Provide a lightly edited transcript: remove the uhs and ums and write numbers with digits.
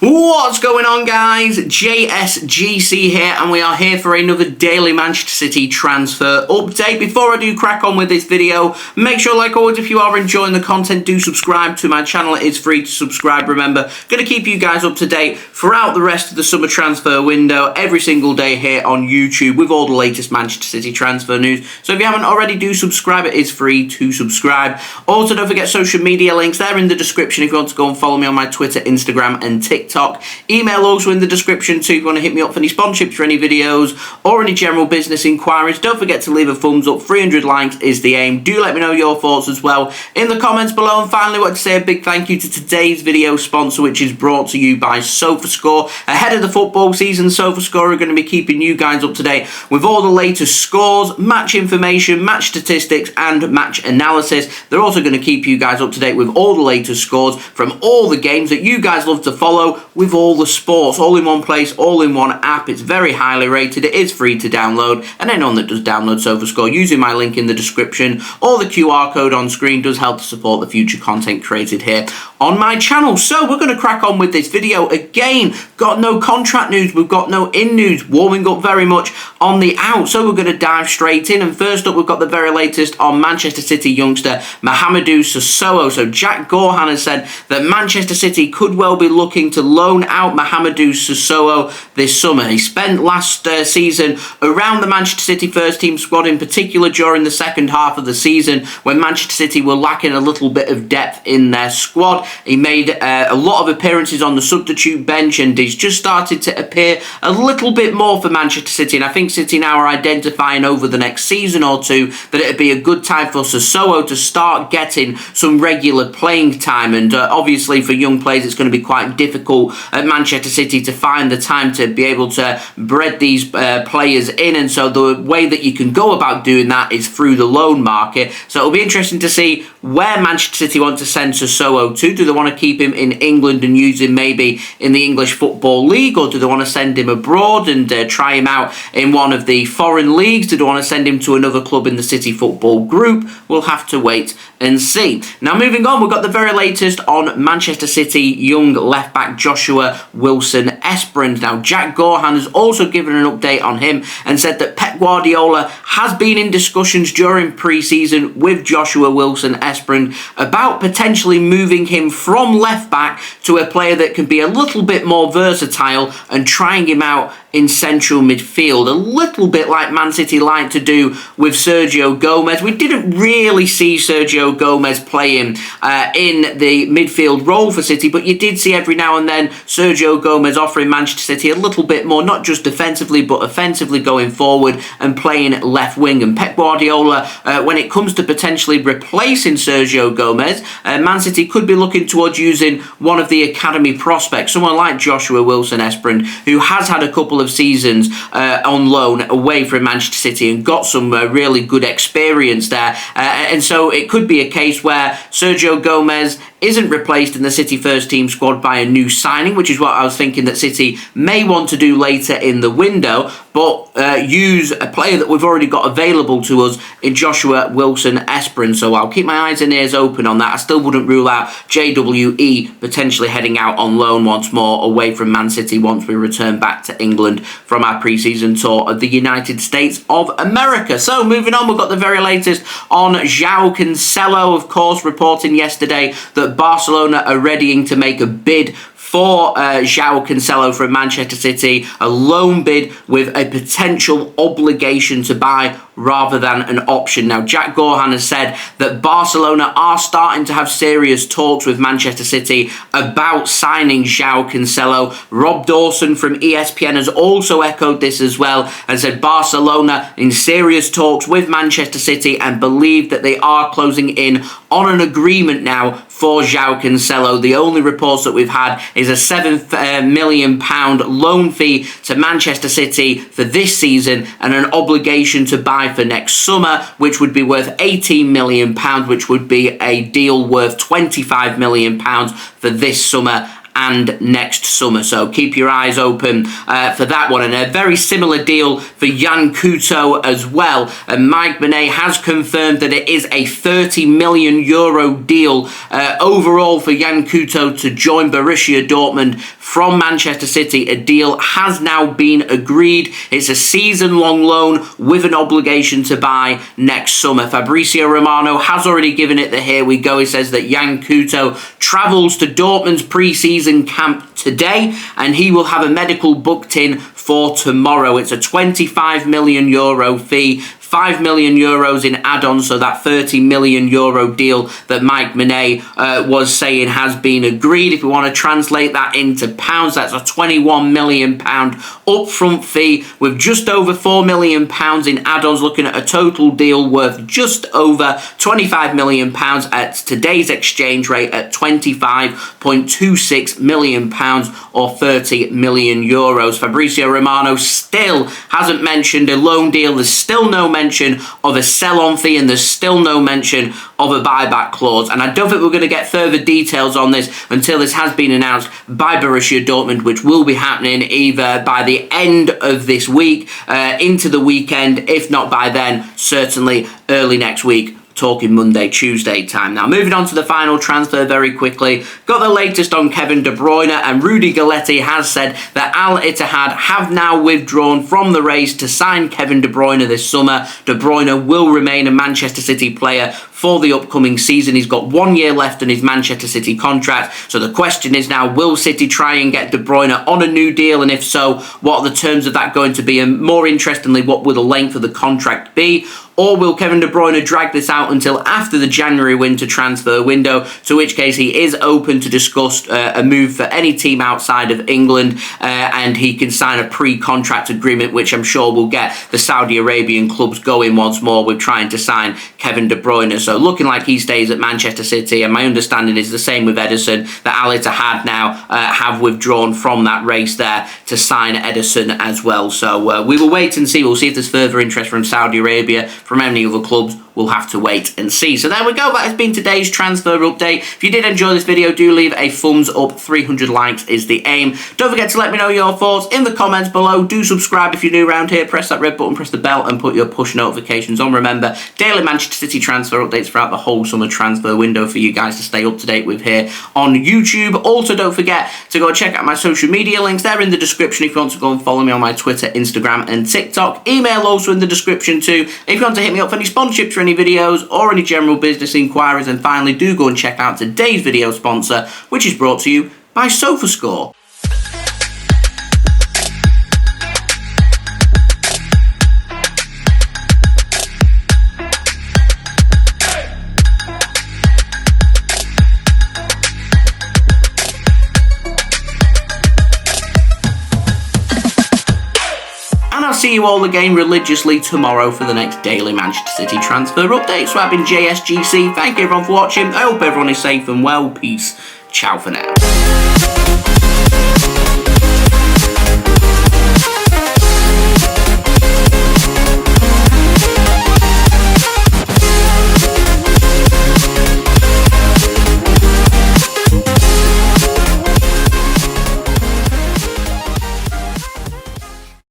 What's going on, guys? JSGC here, and we are here for another daily Manchester City transfer update. Before I do crack on with this video, make sure, like always, if you are enjoying the content, do subscribe to my channel. It is free to subscribe. Remember, going to keep you guys up to date throughout the rest of the summer transfer window, every single day here on YouTube with all the latest Manchester City transfer news. So if you haven't already, do subscribe. It is free to subscribe. Also, don't forget social media links. They're in the description if you want to go and follow me on my Twitter, Instagram, and TikTok. Email also in the description too if you want to hit me up for any sponsorships for any videos or any general business inquiries. Don't forget to leave a thumbs up. 300 likes is the aim. Do let me know your thoughts as well in the comments below. And finally, I want to say a big thank you to today's video sponsor, which is brought to you by Sofascore. Ahead of the football season, Sofascore are going to be keeping you guys up to date with all the latest scores, match information, match statistics, and match analysis. They're also going to keep you guys up to date with all the latest scores from all the games that you guys love to follow, with all the sports, all in one place, all in one app. It's very highly rated. It is free to download, and anyone that does download Sofascore using my link in the description or the QR code on screen does help to support the future content created here on my channel. So we're going to crack on with this video. Again, got no contract news, we've got no in news, warming up very much on the out, so we're going to dive straight in. And first up, we've got the very latest on Manchester City youngster Mohamadou Susoho. So Jack Gaughan has said that Manchester City could well be looking to loan out Mohamadou Susoho this summer. He spent last season around the Manchester City first team squad, in particular during the second half of the season when Manchester City were lacking a little bit of depth in their squad. He made a lot of appearances on the substitute bench, and he's just started to appear a little bit more for Manchester City. And I think City now are identifying over the next season or two that it'd be a good time for Susoho to start getting some regular playing time. And obviously for young players, it's going to be quite difficult at Manchester City to find the time to be able to bred these players in, and so the way that you can go about doing that is through the loan market. So it'll be interesting to see where Manchester City want to send Susoho to. Do they want to keep him in England and use him maybe in the English Football League, or do they want to send him abroad and try him out in one of the foreign leagues? Do they want to send him to another club in the City Football Group? We'll have to wait and see. Now moving on, we've got the very latest on Manchester City young left-back Joshua Wilson-Esbrand. Now Jack Gaughan has also given an update on him and said that Pep Guardiola has been in discussions during pre-season with Joshua Wilson-Esbrand about potentially moving him from left-back to a player that can be a little bit more versatile and trying him out in central midfield, a little bit like Man City like to do with Sergio Gomez. We didn't really see Sergio Gomez playing in the midfield role for City, but you did see every now and then Sergio Gomez offering Manchester City a little bit more, not just defensively but offensively going forward and playing left wing. And Pep Guardiola, when it comes to potentially replacing Sergio Gomez, Man City could be looking towards using one of the academy prospects, someone like Joshua Wilson-Esbrand, who has had a couple of seasons on loan away from Manchester City and got some really good experience there. And so it could be a case where Sergio Gomez isn't replaced in the City first team squad by a new signing, which is what I was thinking that City may want to do later in the window, but use a player that we've already got available to us in Joshua Wilson-Esbrand. So I'll keep my eyes and ears open on that. I still wouldn't rule out JWE potentially heading out on loan once more away from Man City once we return back to England from our pre-season tour of the United States of America. So moving on, we've got the very latest on Joao Cancelo, of course, reporting yesterday that Barcelona are readying to make a bid for Joao Cancelo from Manchester City, a loan bid with a potential obligation to buy rather than an option. Now, Jack Gaughan has said that Barcelona are starting to have serious talks with Manchester City about signing Joao Cancelo. Rob Dawson from ESPN has also echoed this as well and said Barcelona in serious talks with Manchester City and believe that they are closing in on an agreement now for Joao Cancelo. The only reports that we've had is a £7 million loan fee to Manchester City for this season and an obligation to buy for next summer, which would be worth £18 million, which would be a deal worth £25 million for this summer and next summer. So keep your eyes open for that one. And a very similar deal for Yan Couto as well. And Mike Minay has confirmed that it is a €30 million deal overall for Yan Couto to join Borussia Dortmund from Manchester City. A deal has now been agreed. It's a season-long loan with an obligation to buy next summer. Fabrizio Romano has already given it the here we go. He says that Yan Couto travels to Dortmund's pre-season camp today and he will have a medical booked in for tomorrow. It's a €25 million fee, €5 million in add-ons, so that €30 million deal that Mike Minay was saying has been agreed. If we want to translate that into pounds, that's a £21 million upfront fee with just over £4 million in add-ons, looking at a total deal worth just over £25 million at today's exchange rate at £25.26 million or €30 million. Fabrizio Romano still hasn't mentioned a loan deal. There's still no mention of a sell-on fee and there's still no mention of a buyback clause, and I don't think we're going to get further details on this until this has been announced by Borussia Dortmund, which will be happening either by the end of this week into the weekend, if not by then, certainly early next week. Talking Monday, Tuesday time. Now, moving on to the final transfer very quickly. Got the latest on Kevin de Bruyne, and Rudy Galetti has said that Al Ittihad have now withdrawn from the race to sign Kevin de Bruyne this summer. De Bruyne will remain a Manchester City player for the upcoming season. He's got 1 year left in his Manchester City contract. So the question is now, will City try and get De Bruyne on a new deal? And if so, what are the terms of that going to be? And more interestingly, what will the length of the contract be? Or will Kevin de Bruyne drag this out until after the January winter transfer window, to which case he is open to discuss a move for any team outside of England, and he can sign a pre-contract agreement, which I'm sure will get the Saudi Arabian clubs going once more with trying to sign Kevin de Bruyne. So looking like he stays at Manchester City, and my understanding is the same with Ederson, that Al Ittihad now have withdrawn from that race there to sign Ederson as well. So we will wait and see. We'll see if there's further interest from Saudi Arabia, from any other clubs. We'll have to wait and see. So there we go. That has been today's transfer update. If you did enjoy this video, do leave a thumbs up. 300 likes is the aim. Don't forget to let me know your thoughts in the comments below. Do subscribe if you're new around here. Press that red button, press the bell, and put your push notifications on. Remember, daily Manchester City transfer updates throughout the whole summer transfer window for you guys to stay up to date with here on YouTube. Also, don't forget to go check out my social media links. They're in the description if you want to go and follow me on my Twitter, Instagram, and TikTok. Email also in the description too if you want to hit me up for any sponsorships for any videos or any general business inquiries. And finally, do go and check out today's video sponsor, which is brought to you by Sofascore. I'll see you all again religiously tomorrow for the next daily Manchester City transfer update. So I've been JSGC. Thank you everyone for watching. I hope everyone is safe and well. Peace. Ciao for now.